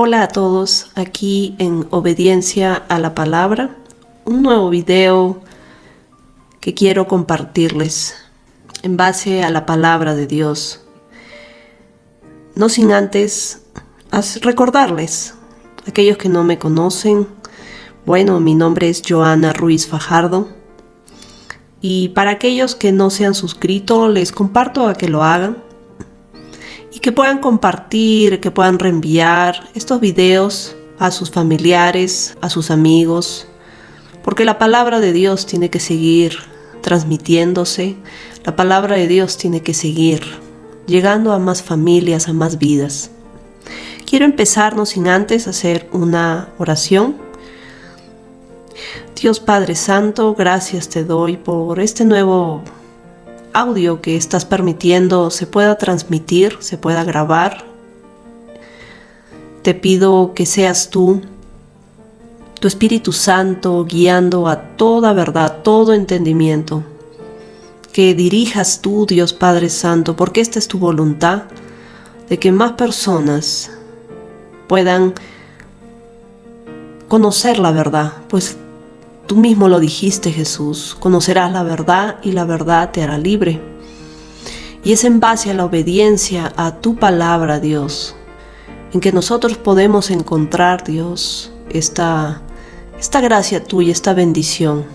Hola a todos, aquí en Obediencia a la Palabra, un nuevo video que quiero compartirles en base a la Palabra de Dios. No sin antes recordarles, aquellos que no me conocen, bueno, mi nombre es Joana Ruiz Fajardo y para aquellos que no se han suscrito, les comparto a que lo hagan y que puedan compartir, que puedan reenviar estos videos a sus familiares, a sus amigos, porque la palabra de Dios tiene que seguir transmitiéndose, la palabra de Dios tiene que seguir llegando a más familias, a más vidas. Quiero empezar no sin antes hacer una oración. Dios Padre Santo, gracias te doy por este nuevo audio que estás permitiendo se pueda transmitir, se pueda grabar. Te pido que seas tú, tu Espíritu Santo, guiando a toda verdad, todo entendimiento. Que dirijas tú, Dios Padre Santo, porque esta es tu voluntad, de que más personas puedan conocer la verdad, pues tú mismo lo dijiste, Jesús, conocerás la verdad y la verdad te hará libre. Y es en base a la obediencia a tu palabra, Dios, en que nosotros podemos encontrar, Dios, esta gracia tuya, esta bendición,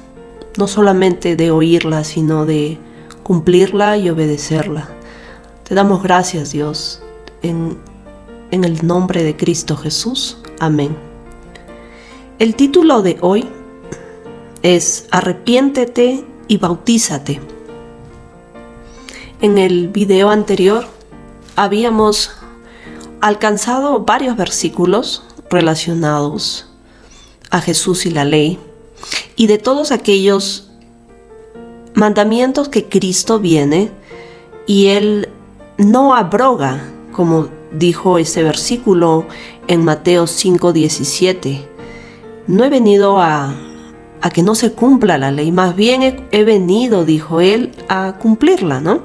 no solamente de oírla, sino de cumplirla y obedecerla. Te damos gracias, Dios, en el nombre de Cristo Jesús. Amén. El título de hoy es Arrepiéntete y bautízate. En el video anterior habíamos alcanzado varios versículos relacionados a Jesús y la ley y de todos aquellos mandamientos que Cristo viene y Él no abroga, como dijo ese versículo en Mateo 5:17. No he venido a que no se cumpla la ley, más bien he venido, dijo él, a cumplirla, ¿no?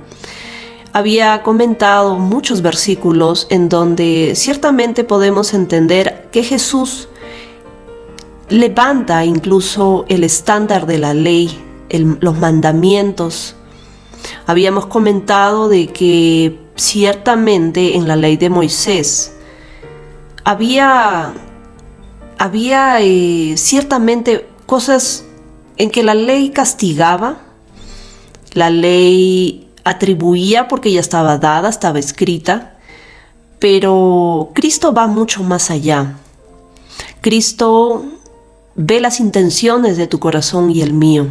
Había comentado muchos versículos en donde ciertamente podemos entender que Jesús levanta incluso el estándar de la ley, los mandamientos. Habíamos comentado de que ciertamente en la ley de Moisés había ciertamente cosas en que la ley castigaba, la ley atribuía porque ya estaba dada, estaba escrita, pero Cristo va mucho más allá. Cristo ve las intenciones de tu corazón y el mío.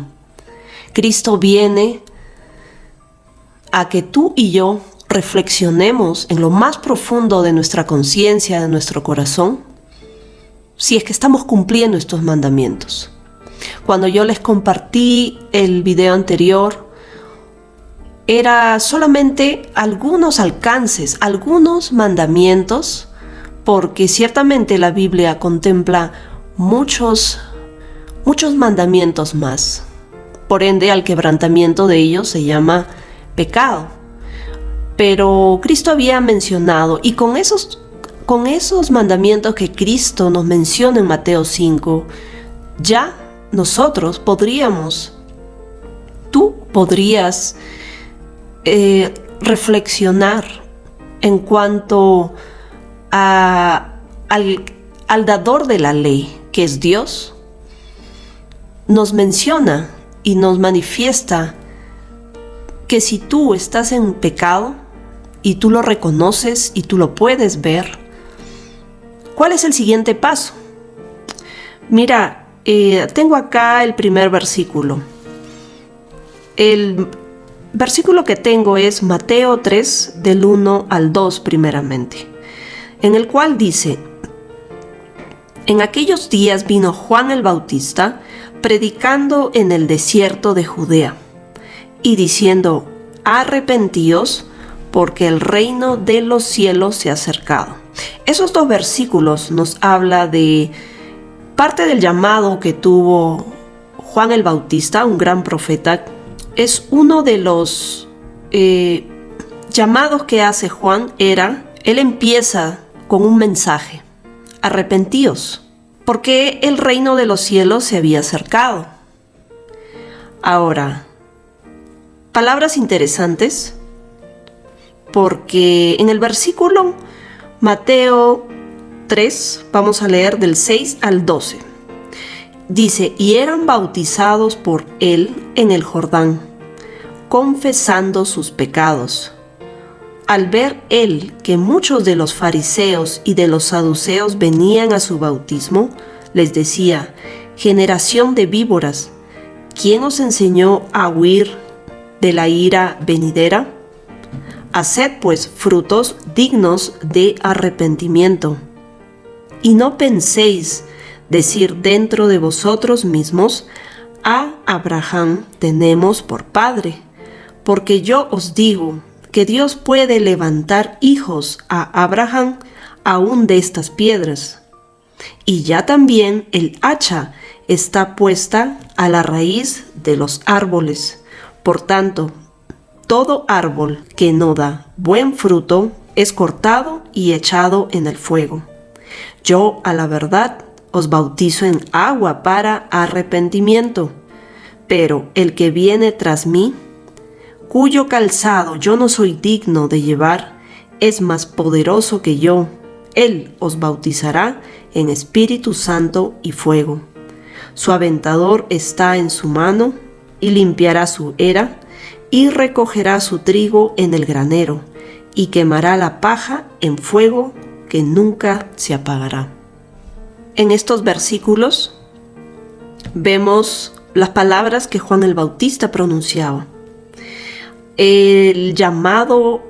Cristo viene a que tú y yo reflexionemos en lo más profundo de nuestra conciencia, de nuestro corazón, si es que estamos cumpliendo estos mandamientos. Cuando yo les compartí el video anterior, era solamente algunos alcances, algunos mandamientos, porque ciertamente la Biblia contempla muchos mandamientos más. Por ende, al quebrantamiento de ellos se llama pecado. Pero Cristo había mencionado, y con esos mandamientos que Cristo nos menciona en Mateo 5, ya nosotros tú podrías reflexionar en cuanto al dador de la ley, que es Dios. Nos menciona y nos manifiesta que si tú estás en pecado y tú lo reconoces y tú lo puedes ver, ¿cuál es el siguiente paso? Mira, tengo acá el primer versículo. El versículo que tengo es Mateo 3, del 1 al 2 primeramente, en el cual dice: En aquellos días vino Juan el Bautista predicando en el desierto de Judea y diciendo: Arrepentíos, porque el reino de los cielos se ha acercado. Esos dos versículos nos habla de parte del llamado que tuvo Juan el Bautista, un gran profeta. Es uno de los llamados que hace Juan. Él empieza con un mensaje arrepentíos, porque el reino de los cielos se había acercado. Ahora, palabras interesantes, porque en el versículo Mateo 3, vamos a leer del 6 al 12. Dice, y eran bautizados por él en el Jordán, confesando sus pecados. Al ver él que muchos de los fariseos y de los saduceos venían a su bautismo, les decía, generación de víboras, ¿quién os enseñó a huir de la ira venidera? Haced pues frutos dignos de arrepentimiento. Y no penséis decir dentro de vosotros mismos, a Abraham tenemos por padre, porque yo os digo que Dios puede levantar hijos a Abraham aún de estas piedras. Y ya también el hacha está puesta a la raíz de los árboles. Por tanto, todo árbol que no da buen fruto es cortado y echado en el fuego. Yo, a la verdad, os bautizo en agua para arrepentimiento, pero el que viene tras mí, cuyo calzado yo no soy digno de llevar, es más poderoso que yo. Él os bautizará en Espíritu Santo y fuego. Su aventador está en su mano, y limpiará su era, y recogerá su trigo en el granero, y quemará la paja en fuego que nunca se apagará. En estos versículos vemos las palabras que Juan el Bautista pronunciaba. El llamado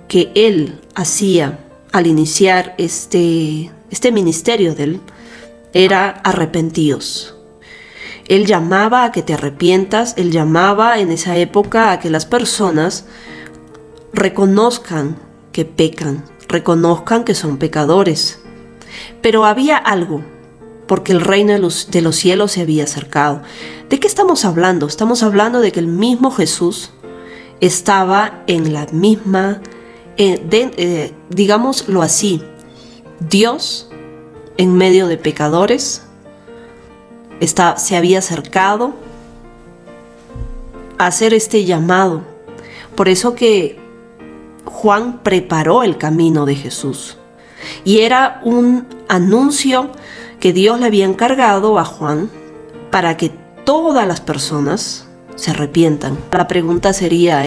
que él hacía al iniciar este ministerio de él era arrepentíos. Él llamaba a que te arrepientas, él llamaba en esa época a que las personas reconozcan que pecan, reconozcan que son pecadores. Pero había algo, porque el reino de los cielos se había acercado. ¿De qué estamos hablando? Estamos hablando de que el mismo Jesús estaba en la misma, digámoslo así, Dios en medio de pecadores, se había acercado a hacer este llamado. Por eso que Juan preparó el camino de Jesús. Y era un anuncio que Dios le había encargado a Juan para que todas las personas se arrepientan. La pregunta sería,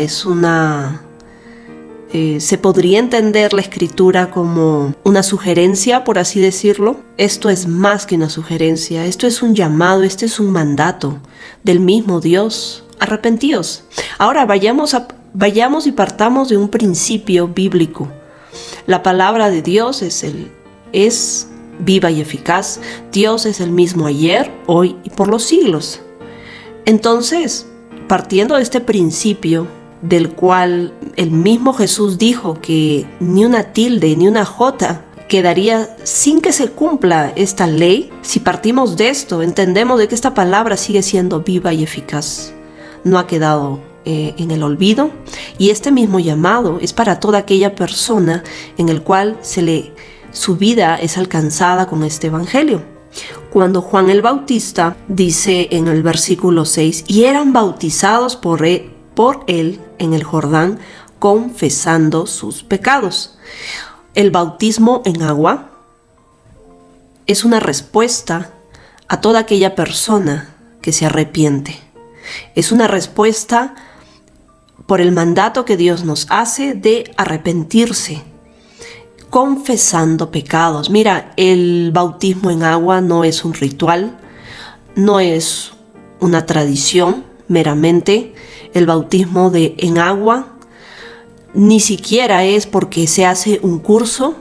¿se podría entender la escritura como una sugerencia, por así decirlo? Esto es más que una sugerencia, esto es un llamado, este es un mandato del mismo Dios. Arrepentíos. Ahora vayamos y partamos de un principio bíblico. La palabra de Dios es viva y eficaz. Dios es el mismo ayer, hoy y por los siglos. Entonces, partiendo de este principio, del cual el mismo Jesús dijo que ni una tilde ni una jota quedaría sin que se cumpla esta ley, si partimos de esto, entendemos de que esta palabra sigue siendo viva y eficaz. No ha quedado en el olvido, y este mismo llamado es para toda aquella persona en el cual su vida es alcanzada con este evangelio. Cuando Juan el Bautista dice en el versículo 6, y eran bautizados por él en el Jordán, confesando sus pecados. El bautismo en agua es una respuesta a toda aquella persona que se arrepiente. Es una respuesta por el mandato que Dios nos hace de arrepentirse, confesando pecados. Mira, el bautismo en agua no es un ritual, no es una tradición meramente. El bautismo en agua ni siquiera es porque se hace un curso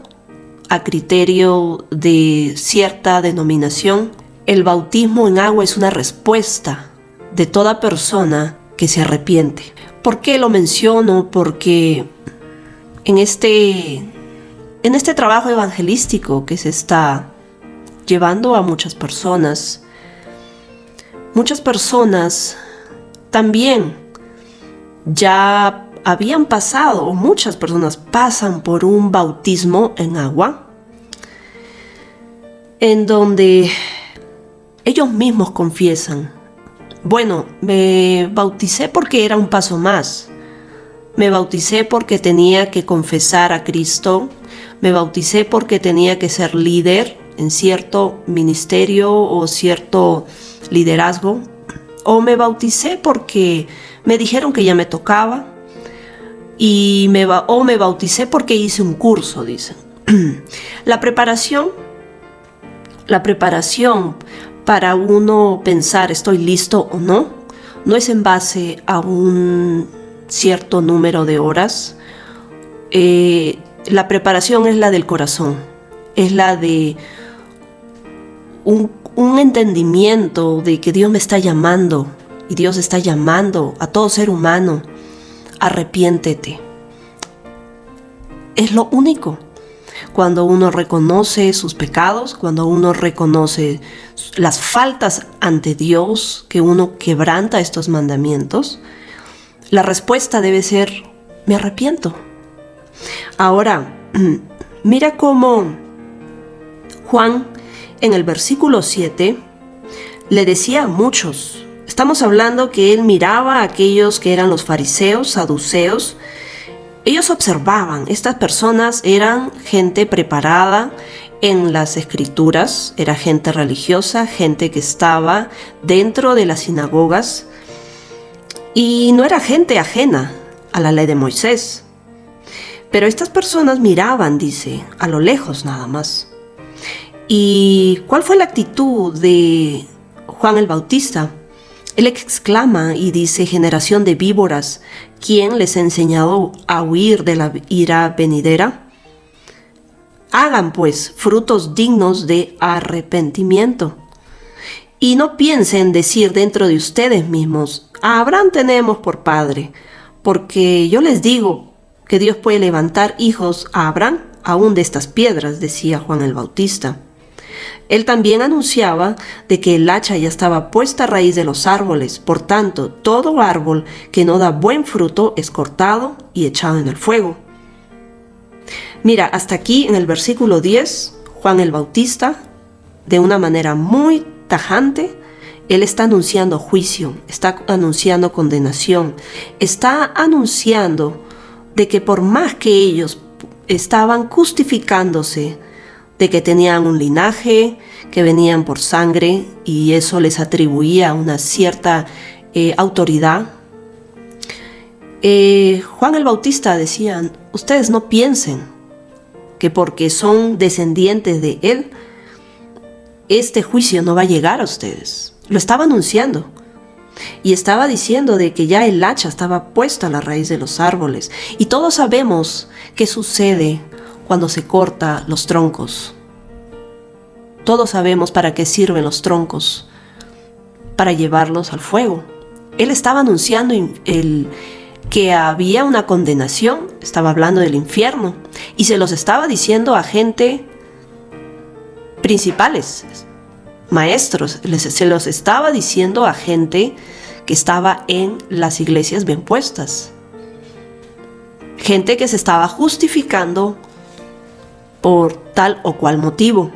a criterio de cierta denominación. El bautismo en agua es una respuesta de toda persona que se arrepiente. ¿Por qué lo menciono? Porque en este trabajo evangelístico que se está llevando a muchas personas también ya habían pasado, o muchas personas pasan por un bautismo en agua, en donde ellos mismos confiesan: bueno, me bauticé porque era un paso más. Me bauticé porque tenía que confesar a Cristo. Me bauticé porque tenía que ser líder en cierto ministerio o cierto liderazgo. O me bauticé porque me dijeron que ya me tocaba. O me bauticé porque hice un curso, dicen. La preparación para uno pensar estoy listo o no, no es en base a un cierto número de horas. La preparación es la del corazón, es la de un entendimiento de que Dios me está llamando y Dios está llamando a todo ser humano. Arrepiéntete. Es lo único. Cuando uno reconoce sus pecados, cuando uno reconoce las faltas ante Dios, que uno quebranta estos mandamientos, la respuesta debe ser: me arrepiento. Ahora, mira cómo Juan en el versículo 7 le decía a muchos. Estamos hablando que él miraba a aquellos que eran los fariseos, saduceos. Ellos observaban, estas personas eran gente preparada en las escrituras, era gente religiosa, gente que estaba dentro de las sinagogas y no era gente ajena a la ley de Moisés. Pero estas personas miraban, dice, a lo lejos nada más. ¿Y cuál fue la actitud de Juan el Bautista? Él exclama y dice: generación de víboras, ¿quién les ha enseñado a huir de la ira venidera? Hagan pues frutos dignos de arrepentimiento. Y no piensen decir dentro de ustedes mismos: a Abraham tenemos por padre, porque yo les digo que Dios puede levantar hijos a Abraham aún de estas piedras, decía Juan el Bautista. Él también anunciaba de que el hacha ya estaba puesta a raíz de los árboles. Por tanto, todo árbol que no da buen fruto es cortado y echado en el fuego. Mira, hasta aquí en el versículo 10, Juan el Bautista, de una manera muy tajante, él está anunciando juicio, está anunciando condenación, está anunciando de que por más que ellos estaban justificándose de que tenían un linaje, que venían por sangre y eso les atribuía una cierta autoridad. Juan el Bautista decía: ustedes no piensen que porque son descendientes de él, este juicio no va a llegar a ustedes. Lo estaba anunciando y estaba diciendo de que ya el hacha estaba puesta a la raíz de los árboles. Y todos sabemos qué sucede cuando se corta los troncos. Todos sabemos para qué sirven los troncos: para llevarlos al fuego. Él estaba anunciando que había una condenación, estaba hablando del infierno, y se los estaba diciendo a gente principales, maestros, se los estaba diciendo a gente que estaba en las iglesias bien puestas, gente que se estaba justificando por tal o cual motivo.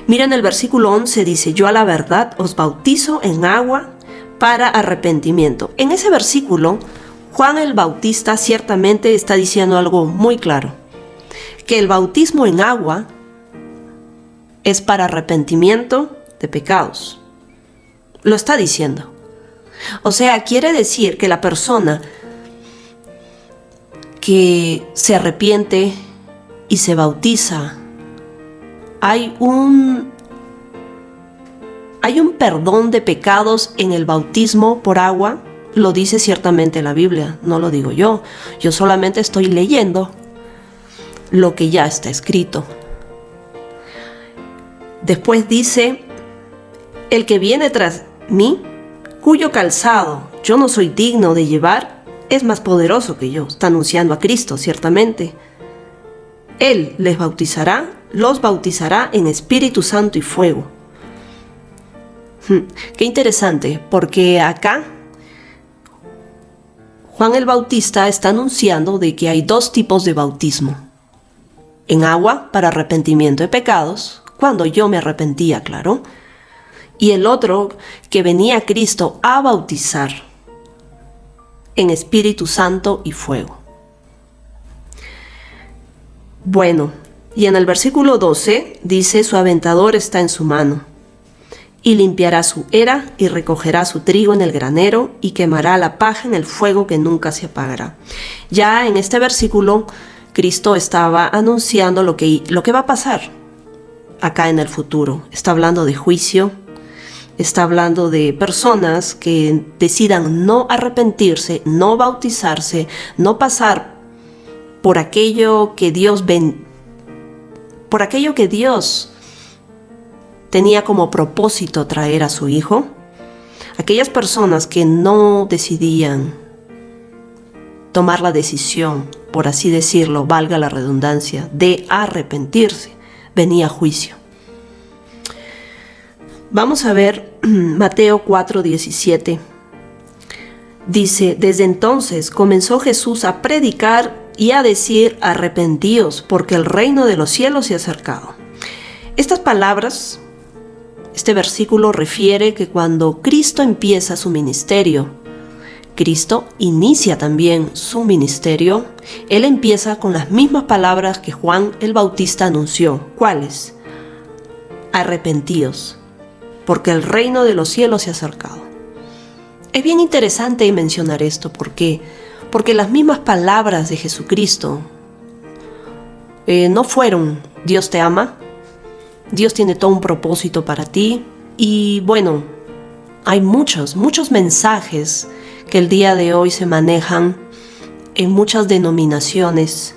Mira, en el versículo 11 dice: yo a la verdad os bautizo en agua para arrepentimiento. En ese versículo, Juan el Bautista ciertamente está diciendo algo muy claro: que el bautismo en agua es para arrepentimiento de pecados. Lo está diciendo. O sea, quiere decir que la persona que se arrepiente y se bautiza, hay un perdón de pecados en el bautismo por agua. Lo dice ciertamente la Biblia, no lo digo yo. Yo solamente estoy leyendo lo que ya está escrito. Después dice: el que viene tras mí, cuyo calzado yo no soy digno de llevar, es más poderoso que yo. Está anunciando a Cristo, ciertamente. Él los bautizará en Espíritu Santo y fuego. Qué interesante, porque acá Juan el Bautista está anunciando de que hay dos tipos de bautismo. en agua para arrepentimiento de pecados, cuando yo me arrepentía, claro. Y el otro, que venía Cristo a bautizar en Espíritu Santo y fuego. Bueno, y en el versículo 12 dice: su aventador está en su mano, y limpiará su era, y recogerá su trigo en el granero, y quemará la paja en el fuego que nunca se apagará. Ya en este versículo, Cristo estaba anunciando lo que va a pasar acá en el futuro. Está hablando de juicio, está hablando de personas que decidan no arrepentirse, no bautizarse, no pasar por aquello que Dios tenía como propósito traer a su Hijo. Aquellas personas que no decidían tomar la decisión, por así decirlo, valga la redundancia, de arrepentirse, venía juicio. Vamos a ver Mateo 4:17. Dice: desde entonces comenzó Jesús a predicar y a decir: arrepentíos, porque el reino de los cielos se ha acercado. Estas palabras, este versículo refiere que cuando Cristo empieza su ministerio, Cristo inicia también su ministerio. Él empieza con las mismas palabras que Juan el Bautista anunció. ¿Cuáles? Arrepentíos, porque el reino de los cielos se ha acercado. Es bien interesante mencionar esto. ¿Por qué? Porque las mismas palabras de Jesucristo no fueron: Dios te ama, Dios tiene todo un propósito para ti. Y bueno, hay muchos mensajes que el día de hoy se manejan en muchas denominaciones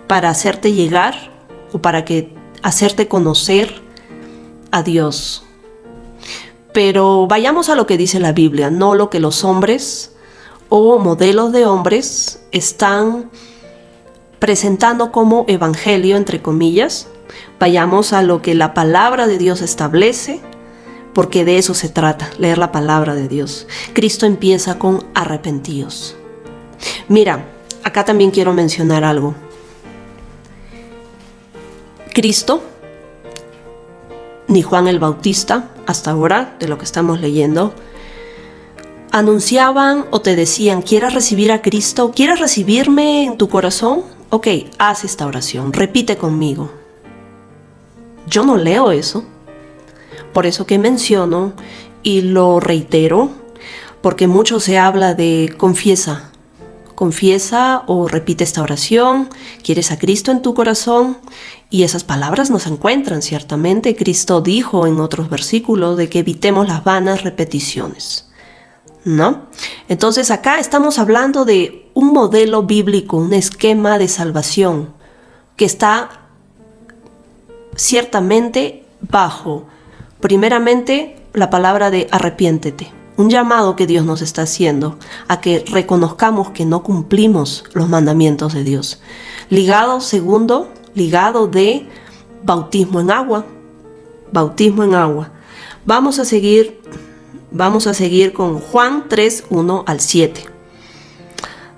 para hacerte llegar o para hacerte conocer a Dios. Pero vayamos a lo que dice la Biblia, no lo que los hombres o modelos de hombres están presentando como evangelio, entre comillas. Vayamos a lo que la palabra de Dios establece, porque de eso se trata, leer la palabra de Dios. Cristo empieza con arrepentíos. Mira, acá también quiero mencionar algo. Cristo, ni Juan el Bautista, hasta ahora, de lo que estamos leyendo, anunciaban o te decían: ¿quieres recibir a Cristo? ¿Quieres recibirme en tu corazón? Ok, haz esta oración, repite conmigo. Yo no leo eso. Por eso que menciono y lo reitero, porque mucho se habla de confiesa o repite esta oración, quieres a Cristo en tu corazón, y esas palabras no se encuentran. Ciertamente Cristo dijo en otros versículos de que evitemos las vanas repeticiones, ¿no? Entonces acá estamos hablando de un modelo bíblico, un esquema de salvación que está ciertamente bajo, primeramente, la palabra de arrepiéntete. Un llamado que Dios nos está haciendo a que reconozcamos que no cumplimos los mandamientos de Dios. Segundo, ligado de bautismo en agua. Bautismo en agua. Vamos a seguir con Juan 3:1 al 7.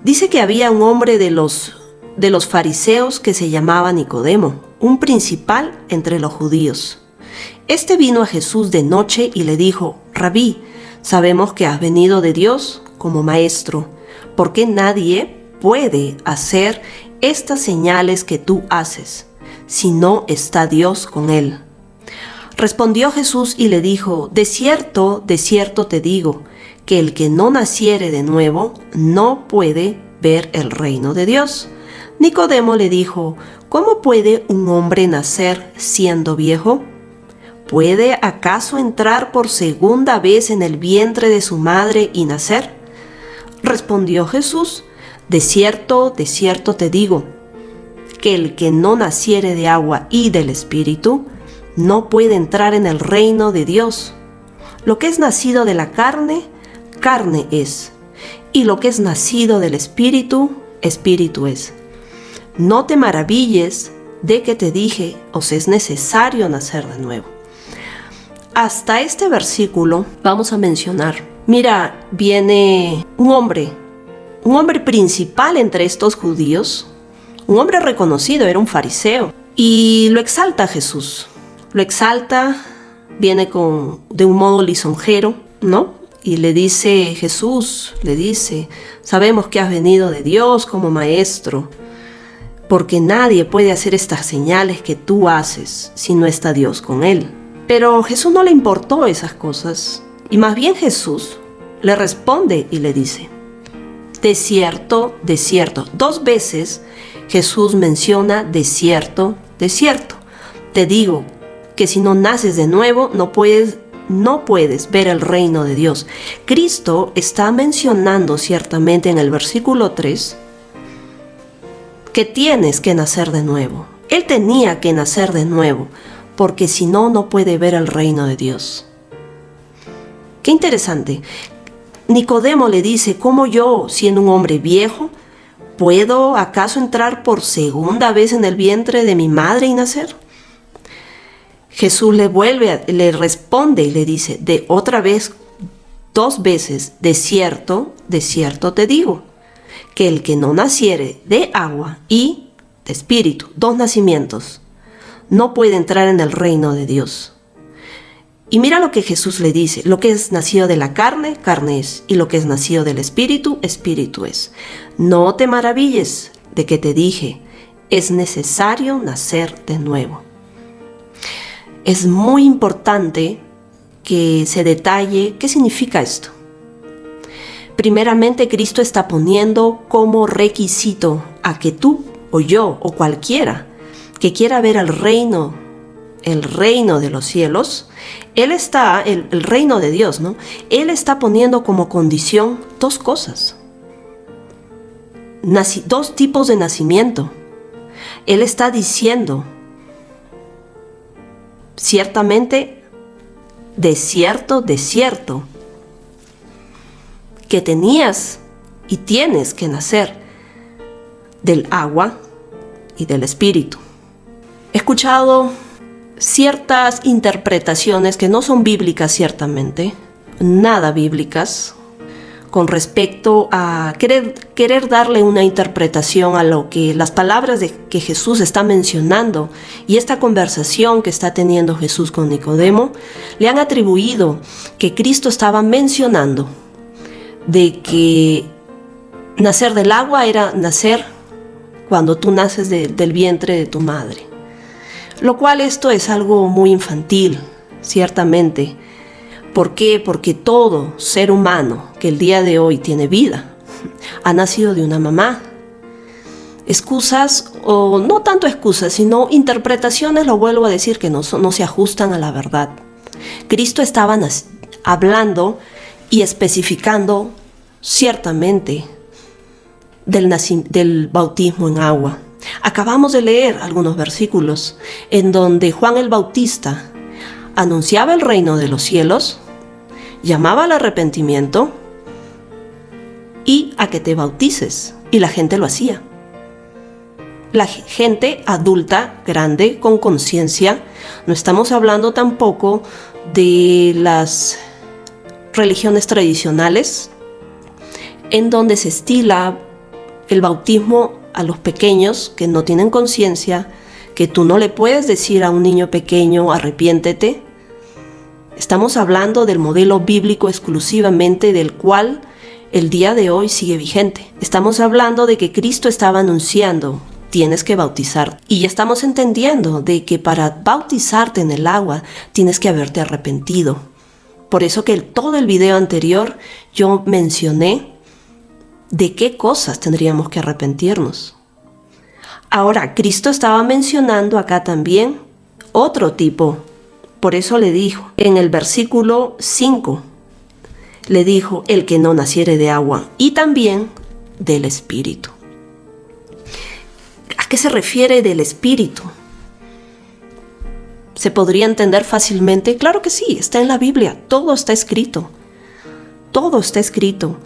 Dice que había un hombre de los fariseos que se llamaba Nicodemo, un principal entre los judíos. Este vino a Jesús de noche y le dijo: Rabí, sabemos que has venido de Dios como maestro, porque nadie puede hacer estas señales que tú haces, si no está Dios con él. Respondió Jesús y le dijo: de cierto te digo, que el que no naciere de nuevo no puede ver el reino de Dios. Nicodemo le dijo: ¿cómo puede un hombre nacer siendo viejo? ¿Puede acaso entrar por segunda vez en el vientre de su madre y nacer? Respondió Jesús: de cierto te digo, que el que no naciere de agua y del Espíritu no puede entrar en el reino de Dios. Lo que es nacido de la carne, carne es, y lo que es nacido del Espíritu, Espíritu es. No te maravilles de que te dije: os es necesario nacer de nuevo. Hasta este versículo vamos a mencionar. Mira, viene un hombre principal entre estos judíos, un hombre reconocido, era un fariseo. Y lo exalta Jesús. Lo exalta, viene de un modo lisonjero, ¿no? Y le dice, Jesús, le dice, sabemos que has venido de Dios como maestro, porque nadie puede hacer estas señales que tú haces si no está Dios con él. Pero Jesús no le importó esas cosas, y más bien Jesús le responde y le dice, de cierto, 2 veces Jesús menciona de cierto, te digo que si no naces de nuevo no puedes ver el reino de Dios. Cristo está mencionando ciertamente en el versículo 3 que tienes que nacer de nuevo. Él tenía que nacer de nuevo, porque si no, no puede ver el reino de Dios. Qué interesante. Nicodemo le dice, ¿cómo yo, siendo un hombre viejo, puedo acaso entrar por segunda vez en el vientre de mi madre y nacer? Jesús le responde y le dice, de otra vez, 2 veces, de cierto te digo, que el que no naciere de agua y de espíritu, 2 nacimientos, no puede entrar en el reino de Dios. Y mira lo que Jesús le dice, lo que es nacido de la carne, carne es, y lo que es nacido del espíritu, espíritu es. No te maravilles de que te dije, es necesario nacer de nuevo. Es muy importante que se detalle qué significa esto. Primeramente, Cristo está poniendo como requisito a que tú o yo o cualquiera que quiera ver el reino de los cielos, el reino de Dios, ¿no? Él está poniendo como condición 2 cosas. 2 tipos de nacimiento. Él está diciendo, ciertamente, de cierto, que tenías y tienes que nacer del agua y del espíritu. He escuchado ciertas interpretaciones que no son bíblicas ciertamente, nada bíblicas, con respecto a querer darle una interpretación a lo que las palabras que Jesús está mencionando y esta conversación que está teniendo Jesús con Nicodemo, le han atribuido que Cristo estaba mencionando de que nacer del agua era nacer cuando tú naces del vientre de tu madre. Lo cual esto es algo muy infantil, ciertamente. ¿Por qué? Porque todo ser humano que el día de hoy tiene vida ha nacido de una mamá. Excusas, o no tanto excusas, sino interpretaciones, lo vuelvo a decir, que no se ajustan a la verdad. Cristo estaba hablando y especificando ciertamente del bautismo en agua. Acabamos de leer algunos versículos en donde Juan el Bautista anunciaba el reino de los cielos, llamaba al arrepentimiento y a que te bautices, y la gente lo hacía. La gente adulta, grande, con conciencia. No estamos hablando tampoco de las religiones tradicionales en donde se estila el bautismo a los pequeños que no tienen conciencia, que tú no le puedes decir a un niño pequeño arrepiéntete. Estamos hablando del modelo bíblico exclusivamente, del cual el día de hoy sigue vigente. Estamos hablando de que Cristo estaba anunciando, tienes que bautizar. Y ya estamos entendiendo de que para bautizarte en el agua tienes que haberte arrepentido. Por eso que todo el video anterior yo mencioné de qué cosas tendríamos que arrepentirnos. Ahora, Cristo estaba mencionando acá también otro tipo. Por eso le dijo, en el versículo 5, le dijo, el que no naciere de agua y también del Espíritu. ¿A qué se refiere del Espíritu? ¿Se podría entender fácilmente? Claro que sí, está en la Biblia, todo está escrito. Todo está escrito.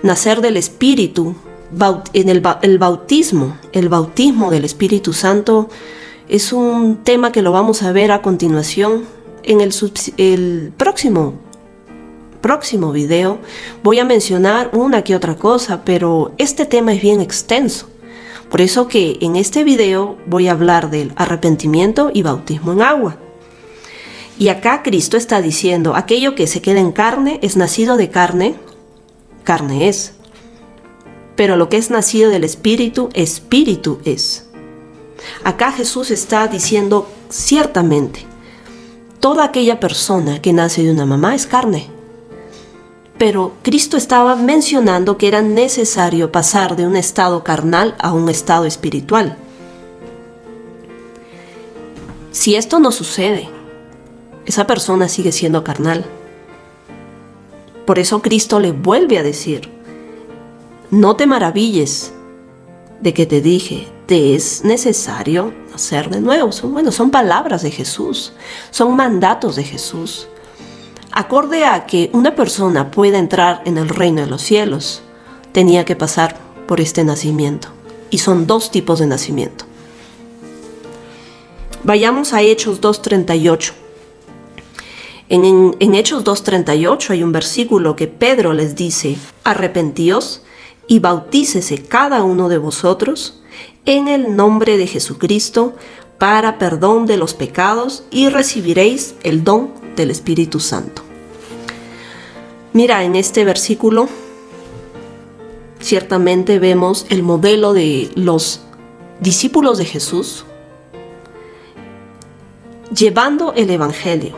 Nacer del Espíritu, el bautismo del Espíritu Santo es un tema que lo vamos a ver a continuación en el próximo video. Voy a mencionar una que otra cosa, pero este tema es bien extenso, Por eso que en este video voy a hablar del arrepentimiento y bautismo en agua. Y acá Cristo está diciendo, aquello que se queda en carne es nacido de carne, carne es. Pero lo que es nacido del Espíritu, Espíritu es. Acá Jesús está diciendo ciertamente, toda aquella persona que nace de una mamá es carne. Pero Cristo estaba mencionando que era necesario pasar de un estado carnal a un estado espiritual. Si esto no sucede, esa persona sigue siendo carnal. Por eso Cristo le vuelve a decir, no te maravilles de que te dije, te es necesario nacer de nuevo. Son palabras de Jesús, son mandatos de Jesús. Acorde a que una persona pueda entrar en el reino de los cielos, tenía que pasar por este nacimiento. Y son dos tipos de nacimiento. Vayamos a Hechos 2:38. En Hechos 2:38 hay un versículo que Pedro les dice, arrepentíos y bautícese cada uno de vosotros en el nombre de Jesucristo para perdón de los pecados y recibiréis el don del Espíritu Santo. Mira, en este versículo ciertamente vemos el modelo de los discípulos de Jesús llevando el Evangelio.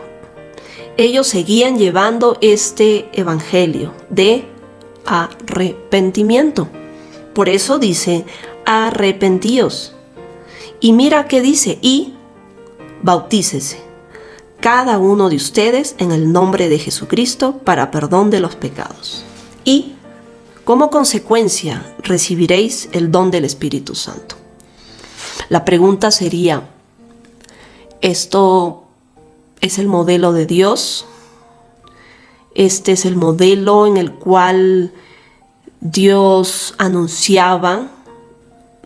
Ellos seguían llevando este Evangelio de arrepentimiento. Por eso dice, arrepentíos. Y mira qué dice, y bautícese cada uno de ustedes en el nombre de Jesucristo para perdón de los pecados. Y como consecuencia recibiréis el don del Espíritu Santo. La pregunta sería, ¿esto es el modelo de Dios? ¿Este es el modelo en el cual Dios anunciaba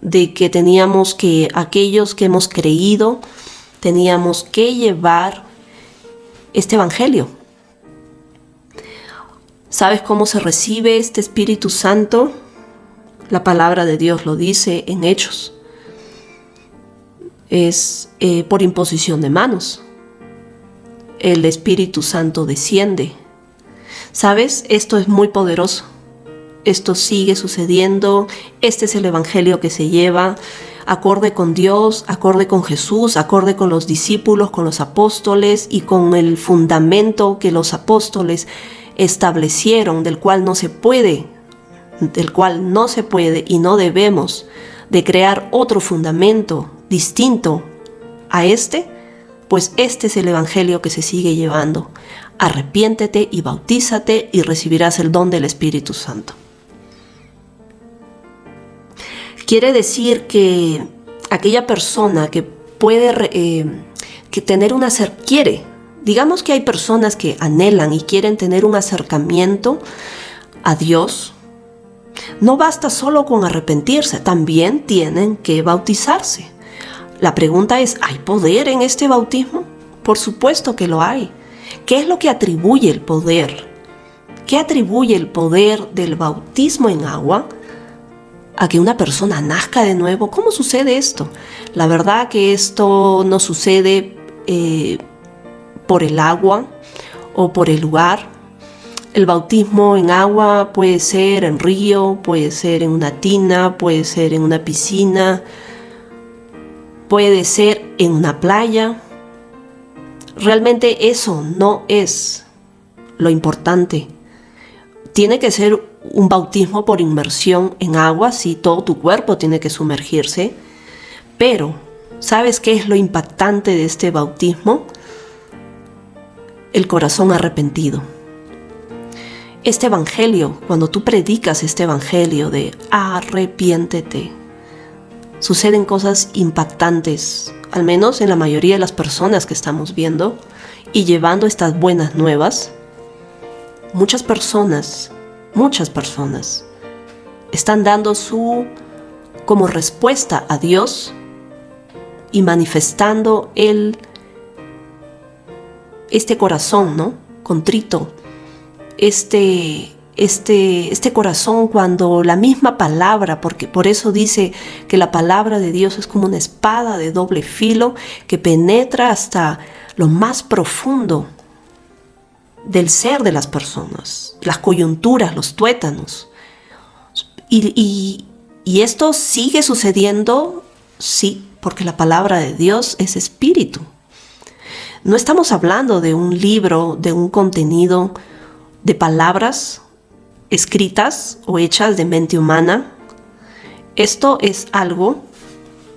de que teníamos que, aquellos que hemos creído, teníamos que llevar este Evangelio? ¿Sabes cómo se recibe este Espíritu Santo? La palabra de Dios lo dice en Hechos. Es por imposición de manos. El Espíritu Santo desciende. ¿Sabes? Esto es muy poderoso. Esto sigue sucediendo. Este es el Evangelio que se lleva acorde con Dios, acorde con Jesús, acorde con los discípulos, con los apóstoles y con el fundamento que los apóstoles establecieron, del cual no se puede y no debemos de crear otro fundamento distinto a este, pues este es el Evangelio que se sigue llevando. Arrepiéntete y bautízate y recibirás el don del Espíritu Santo. Quiere decir que aquella persona que puede digamos que hay personas que anhelan y quieren tener un acercamiento a Dios, no basta solo con arrepentirse, también tienen que bautizarse. La pregunta es, ¿hay poder en este bautismo? Por supuesto que lo hay. ¿Qué es lo que atribuye el poder? ¿Qué atribuye el poder del bautismo en agua a que una persona nazca de nuevo? ¿Cómo sucede esto? La verdad que esto no sucede por el agua o por el lugar. El bautismo en agua puede ser en río, puede ser en una tina, puede ser en una piscina, puede ser en una playa. Realmente eso no es lo importante. Tiene que ser un bautismo por inmersión en agua, sí, todo tu cuerpo tiene que sumergirse. Pero, ¿sabes qué es lo impactante de este bautismo? El corazón arrepentido. Este evangelio, cuando tú predicas este evangelio de arrepiéntete, suceden cosas impactantes, al menos en la mayoría de las personas que estamos viendo y llevando estas buenas nuevas. Muchas personas están dando como respuesta a Dios y manifestando este corazón, ¿no? Contrito, este este corazón cuando la misma palabra, porque por eso dice que la palabra de Dios es como una espada de doble filo que penetra hasta lo más profundo del ser de las personas, las coyunturas, los tuétanos. Y esto sigue sucediendo, sí, porque la palabra de Dios es espíritu. No estamos hablando de un libro, de un contenido de palabras escritas o hechas de mente humana. Esto es algo,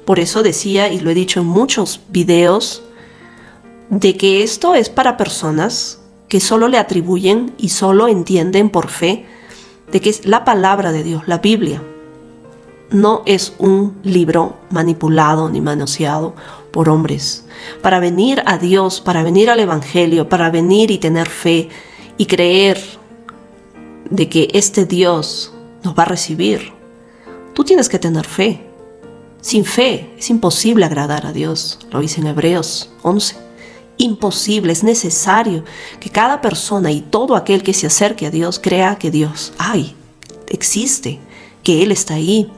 por eso decía y lo he dicho en muchos videos, de que esto es para personas que solo le atribuyen y solo entienden por fe de que es la palabra de Dios, la Biblia. No es un libro manipulado ni manoseado por hombres. Para venir a Dios, para venir al Evangelio, para venir y tener fe y creer de que este Dios nos va a recibir, tú tienes que tener fe. Sin fe es imposible agradar a Dios, lo dice en Hebreos 11. Imposible, es necesario que cada persona y todo aquel que se acerque a Dios crea que Dios existe, que Él está ahí.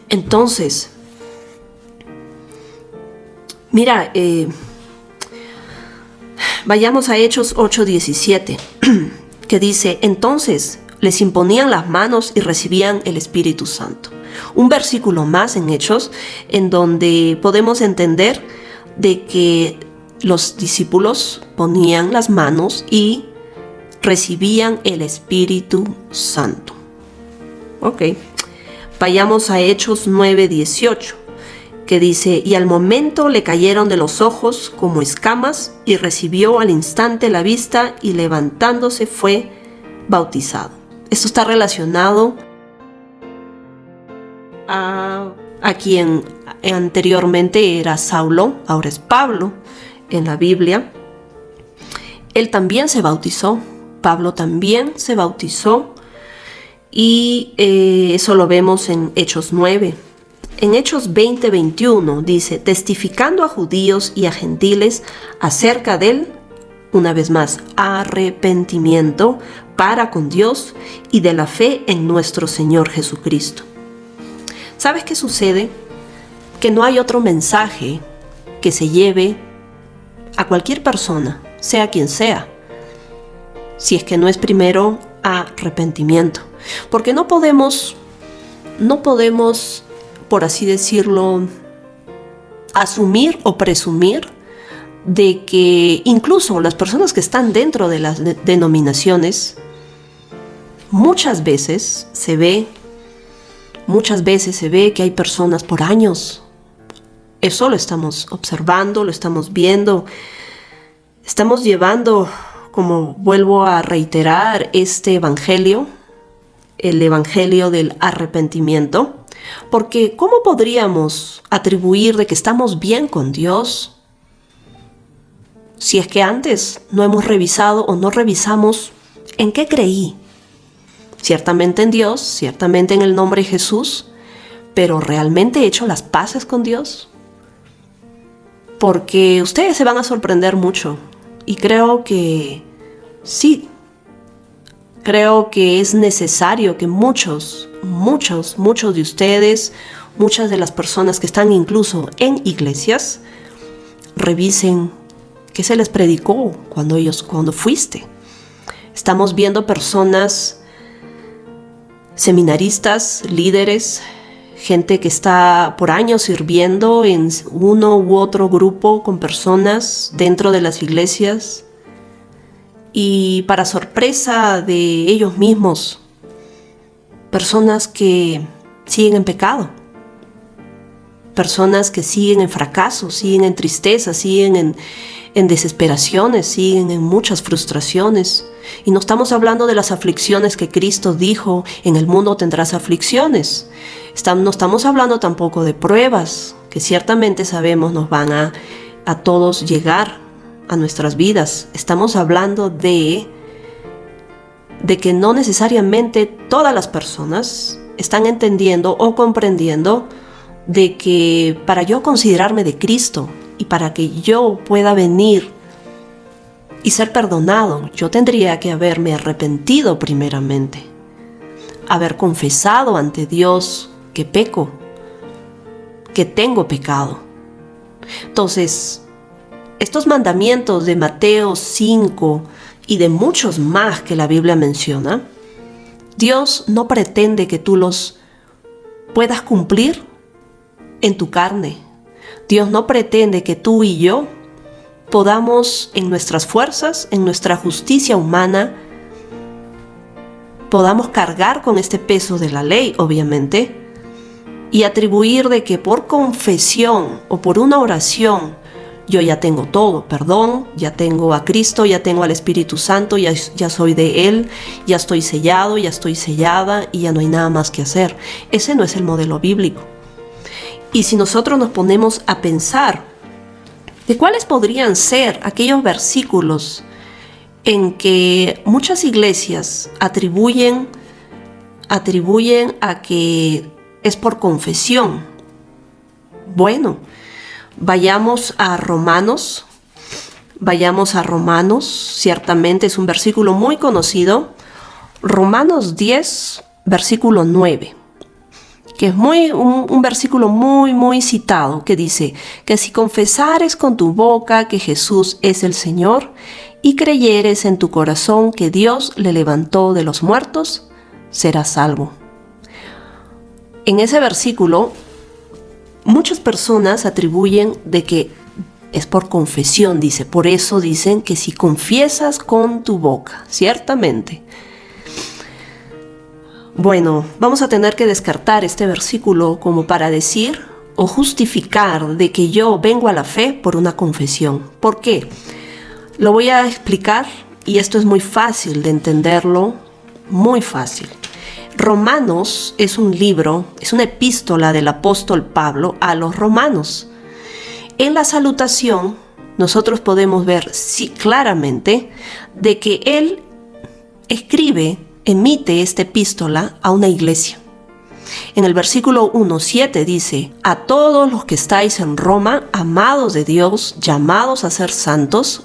Entonces, mira, vayamos a Hechos 8:17, que dice: entonces les imponían las manos y recibían el Espíritu Santo. Un versículo más en Hechos en donde podemos entender de que los discípulos ponían las manos y recibían el Espíritu Santo. Ok. Vayamos a Hechos 9:18, que dice: y al momento le cayeron de los ojos como escamas y recibió al instante la vista y levantándose fue bautizado. Esto está relacionado a quien anteriormente era Saulo, ahora es Pablo en la Biblia. Él también se bautizó, Pablo también se bautizó. Y eso lo vemos en Hechos 9. En Hechos 20:21 dice: testificando a judíos y a gentiles acerca del, una vez más, arrepentimiento para con Dios y de la fe en nuestro Señor Jesucristo. ¿Sabes qué sucede? Que no hay otro mensaje que se lleve a cualquier persona, sea quien sea, si es que no es primero arrepentimiento. Porque no podemos, por así decirlo, asumir o presumir de que incluso las personas que están dentro de las denominaciones, muchas veces se ve que hay personas por años. Eso lo estamos observando, lo estamos viendo. Estamos llevando, como vuelvo a reiterar, este evangelio, el evangelio del arrepentimiento, porque ¿cómo podríamos atribuir de que estamos bien con Dios si es que antes no hemos revisado o no revisamos en qué creí? Ciertamente en Dios, ciertamente en el nombre de Jesús, pero ¿realmente he hecho las paces con Dios? Porque ustedes se van a sorprender mucho y creo que sí. Creo que es necesario que muchos de ustedes, muchas de las personas que están incluso en iglesias, revisen qué se les predicó cuando fuiste. Estamos viendo personas, seminaristas, líderes, gente que está por años sirviendo en uno u otro grupo con personas dentro de las iglesias. Y para sorpresa de ellos mismos, personas que siguen en pecado, personas que siguen en fracaso, siguen en tristeza, siguen en desesperaciones, siguen en muchas frustraciones. Y no estamos hablando de las aflicciones que Cristo dijo: en el mundo tendrás aflicciones. No estamos hablando tampoco de pruebas, que ciertamente sabemos nos van a todos llegar a nuestras vidas. Estamos hablando de que no necesariamente todas las personas están entendiendo o comprendiendo de que para yo considerarme de Cristo y para que yo pueda venir y ser perdonado, yo tendría que haberme arrepentido primeramente, haber confesado ante Dios que peco, que tengo pecado. Entonces, estos mandamientos de Mateo 5 y de muchos más que la Biblia menciona, Dios no pretende que tú los puedas cumplir en tu carne. Dios no pretende que tú y yo podamos en nuestras fuerzas, en nuestra justicia humana, podamos cargar con este peso de la ley, obviamente, y atribuir de que por confesión o por una oración yo ya tengo todo, perdón, ya tengo a Cristo, ya tengo al Espíritu Santo, ya soy de Él, ya estoy sellado, ya estoy sellada y ya no hay nada más que hacer. Ese no es el modelo bíblico. Y si nosotros nos ponemos a pensar de cuáles podrían ser aquellos versículos en que muchas iglesias atribuyen a que es por confesión. Bueno, vayamos a Romanos, ciertamente es un versículo muy conocido, Romanos 10, versículo 9. Que es un versículo muy citado, que dice que si confesares con tu boca que Jesús es el Señor y creyeres en tu corazón que Dios le levantó de los muertos, serás salvo. En ese versículo, muchas personas atribuyen de que es por confesión, dice. Por eso dicen que si confiesas con tu boca, ciertamente. Bueno, vamos a tener que descartar este versículo como para decir o justificar de que yo vengo a la fe por una confesión. ¿Por qué? Lo voy a explicar y esto es muy fácil de entenderlo, muy fácil. Romanos es un libro, es una epístola del apóstol Pablo a los romanos. En la salutación nosotros podemos ver claramente de que él emite esta epístola a una iglesia. En el versículo 1:7 dice: a todos los que estáis en Roma, amados de Dios, llamados a ser santos,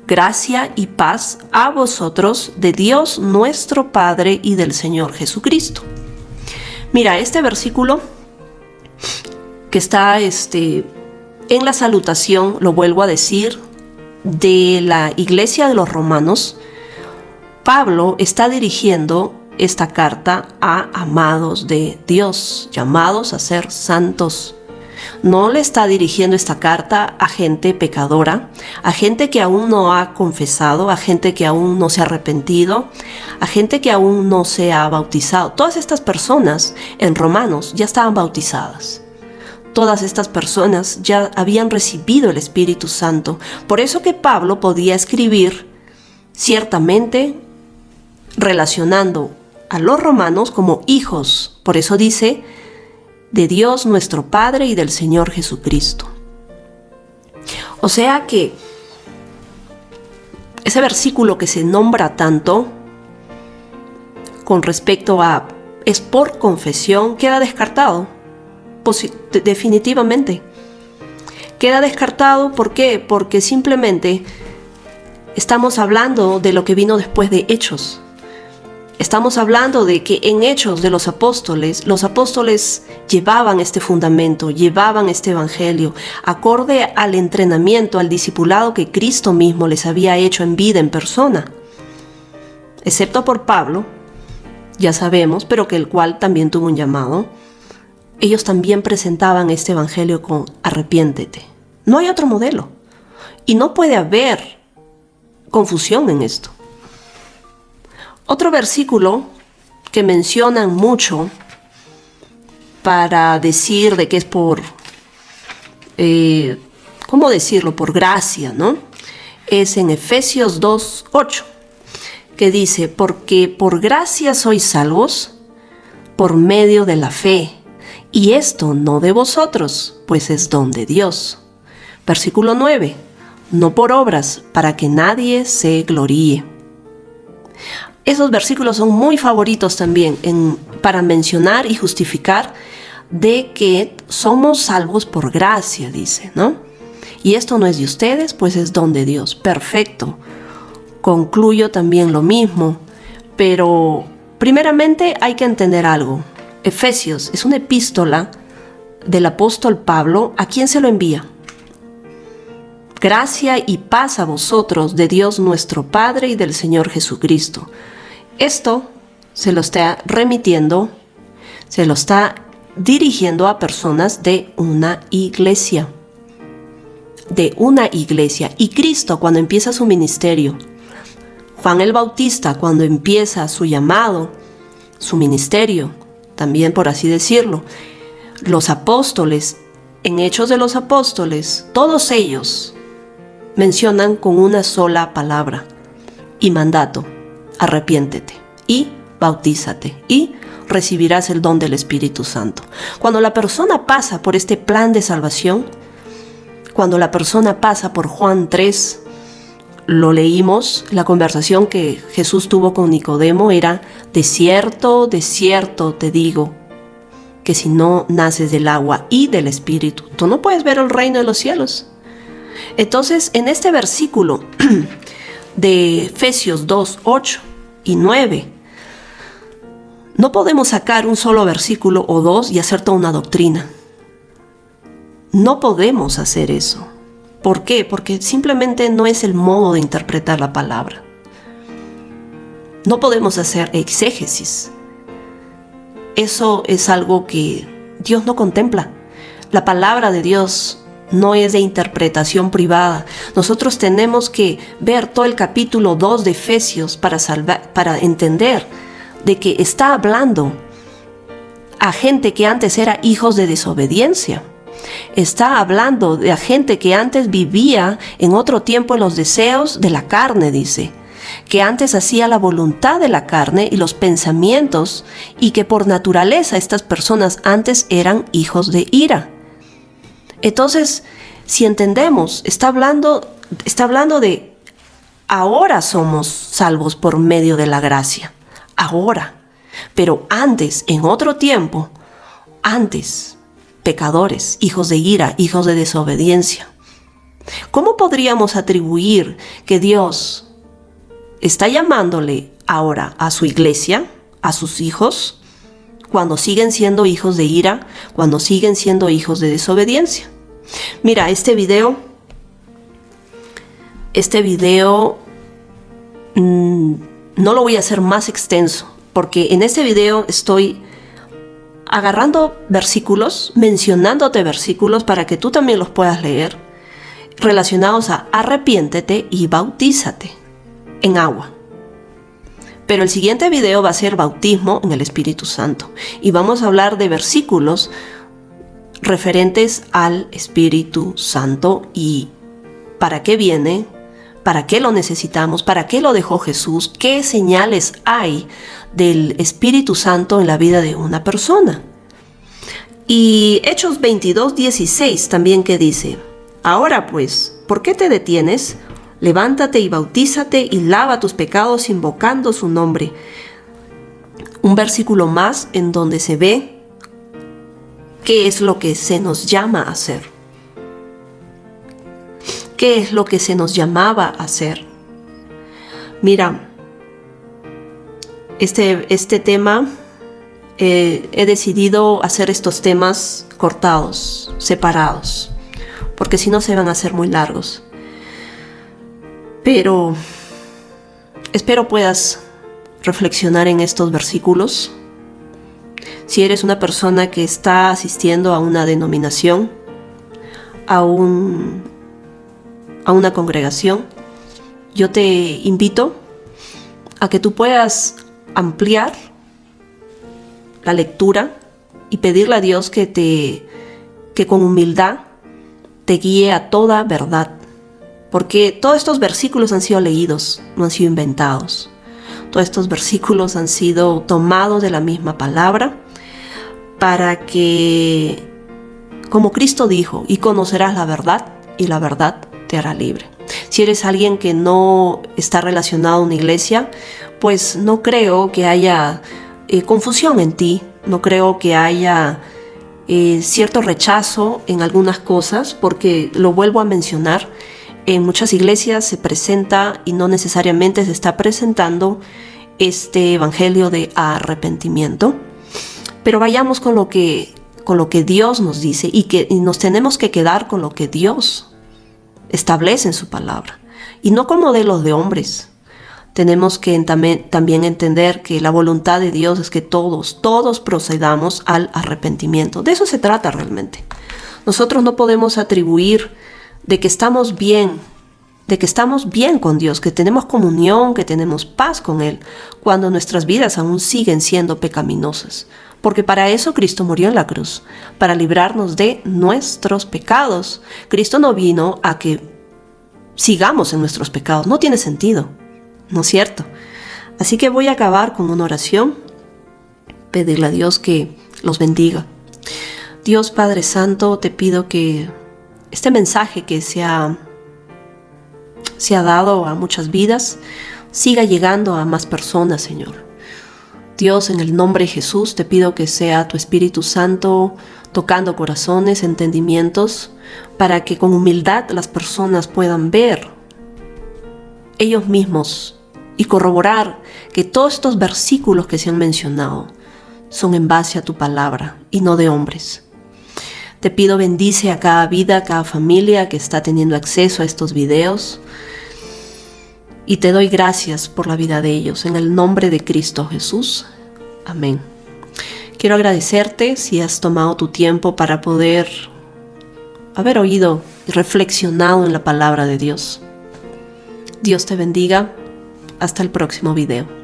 gracia y paz a vosotros de Dios nuestro Padre y del Señor Jesucristo. Mira, este versículo que está en la salutación, lo vuelvo a decir, de la iglesia de los romanos, Pablo está dirigiendo esta carta a amados de Dios, llamados a ser santos. No le está dirigiendo esta carta a gente pecadora, a gente que aún no ha confesado, a gente que aún no se ha arrepentido, a gente que aún no se ha bautizado. Todas estas personas en Romanos ya estaban bautizadas. Todas estas personas ya habían recibido el Espíritu Santo. Por eso que Pablo podía escribir ciertamente relacionando a los romanos como hijos. Por eso dice: de Dios nuestro Padre y del Señor Jesucristo. O sea que ese versículo que se nombra tanto con respecto a es por confesión queda descartado. Definitivamente. Queda descartado, ¿por qué? Porque simplemente estamos hablando de lo que vino después de Hechos. Estamos hablando de que en Hechos de los apóstoles llevaban este fundamento, llevaban este evangelio, acorde al entrenamiento, al discipulado que Cristo mismo les había hecho en vida, en persona. Excepto por Pablo, ya sabemos, pero que el cual también tuvo un llamado. Ellos también presentaban este evangelio con arrepiéntete. No hay otro modelo. Y no puede haber confusión en esto. Otro versículo que mencionan mucho para decir de que es por, ¿cómo decirlo? Por gracia, ¿no? Es en Efesios 2:8, que dice: porque por gracia sois salvos por medio de la fe, y esto no de vosotros, pues es don de Dios. Versículo 9, no por obras, para que nadie se gloríe. Esos versículos son muy favoritos también para mencionar y justificar de que somos salvos por gracia, dice, ¿no? Y esto no es de ustedes, pues es don de Dios. Perfecto. concluyo también lo mismo. Pero primeramente hay que entender algo. Efesios es una epístola del apóstol Pablo. ¿A quién se lo envía? Gracia y paz a vosotros de Dios nuestro Padre y del Señor Jesucristo. Esto se lo está remitiendo, se lo está dirigiendo a personas de una iglesia. De una iglesia. Y Cristo, cuando empieza su ministerio, Juan el Bautista, cuando empieza su llamado, su ministerio, también por así decirlo, los apóstoles, en Hechos de los Apóstoles, todos ellos mencionan con una sola palabra y mandato: arrepiéntete y bautízate y recibirás el don del Espíritu Santo. Cuando la persona pasa por este plan de salvación, cuando la persona pasa por Juan 3, lo leímos, la conversación que Jesús tuvo con Nicodemo era: de cierto te digo, que si no naces del agua y del Espíritu, tú no puedes ver el reino de los cielos. Entonces, en este versículo de Efesios 2, 8 y 9, no podemos sacar un solo versículo o dos y hacer toda una doctrina. No podemos hacer eso. ¿Por qué? Porque simplemente no es el modo de interpretar la palabra. No podemos hacer exégesis. Eso es algo que Dios no contempla. La palabra de Dios no es de interpretación privada. Nosotros tenemos que ver todo el capítulo 2 de Efesios para entender de que está hablando a gente que antes era hijos de desobediencia. Está hablando de a gente que antes vivía en otro tiempo en los deseos de la carne, dice. Que antes hacía la voluntad de la carne y los pensamientos, y que por naturaleza estas personas antes eran hijos de ira. Entonces, si entendemos, está hablando de ahora somos salvos por medio de la gracia. Ahora. Pero antes, en otro tiempo, antes, pecadores, hijos de ira, hijos de desobediencia. ¿Cómo podríamos atribuir que Dios está llamándole ahora a su iglesia, a sus hijos, cuando siguen siendo hijos de ira, cuando siguen siendo hijos de desobediencia? Mira, este video no lo voy a hacer más extenso, porque en este video estoy agarrando versículos, mencionándote versículos para que tú también los puedas leer, relacionados a arrepiéntete y bautízate en agua. Pero el siguiente video va a ser bautismo en el Espíritu Santo. Y vamos a hablar de versículos referentes al Espíritu Santo y para qué viene, para qué lo necesitamos, para qué lo dejó Jesús, qué señales hay del Espíritu Santo en la vida de una persona. Y Hechos 22:16 también, que dice: ahora pues, ¿por qué te detienes? Levántate y bautízate y lava tus pecados invocando su nombre. Un versículo más en donde se ve qué es lo que se nos llama a hacer. ¿Qué es lo que se nos llamaba a hacer? Mira, este tema, he decidido hacer estos temas cortados, separados, porque si no se van a hacer muy largos. Pero espero puedas reflexionar en estos versículos. Si eres una persona que está asistiendo a una denominación, a una congregación, yo te invito a que tú puedas ampliar la lectura y pedirle a Dios que con humildad te guíe a toda verdad. Porque todos estos versículos han sido leídos, no han sido inventados. Todos estos versículos han sido tomados de la misma palabra para que, como Cristo dijo, y conocerás la verdad, y la verdad te hará libre. Si eres alguien que no está relacionado a una iglesia, pues no creo que haya confusión en ti, no creo que haya cierto rechazo en algunas cosas, porque lo vuelvo a mencionar, En muchas iglesias se presenta y no necesariamente se está presentando este evangelio de arrepentimiento. Pero vayamos con lo que Dios nos dice y nos tenemos que quedar con lo que Dios establece en su palabra y no con modelos de hombres. Tenemos que también entender que la voluntad de Dios es que todos procedamos al arrepentimiento. De eso se trata realmente. Nosotros no podemos atribuir de que estamos bien con Dios, que tenemos comunión, que tenemos paz con Él, cuando nuestras vidas aún siguen siendo pecaminosas. Porque para eso Cristo murió en la cruz, para librarnos de nuestros pecados. Cristo no vino a que sigamos en nuestros pecados, no tiene sentido, ¿no es cierto? Así que voy a acabar con una oración, pedirle a Dios que los bendiga. Dios Padre Santo, te pido que este mensaje que se ha dado a muchas vidas siga llegando a más personas, Señor. Dios, en el nombre de Jesús, te pido que sea tu Espíritu Santo tocando corazones, entendimientos, para que con humildad las personas puedan ver ellos mismos y corroborar que todos estos versículos que se han mencionado son en base a tu palabra y no de hombres. Te pido bendice a cada vida, a cada familia que está teniendo acceso a estos videos. Y te doy gracias por la vida de ellos, en el nombre de Cristo Jesús. Amén. Quiero agradecerte si has tomado tu tiempo para poder haber oído y reflexionado en la palabra de Dios. Dios te bendiga. Hasta el próximo video.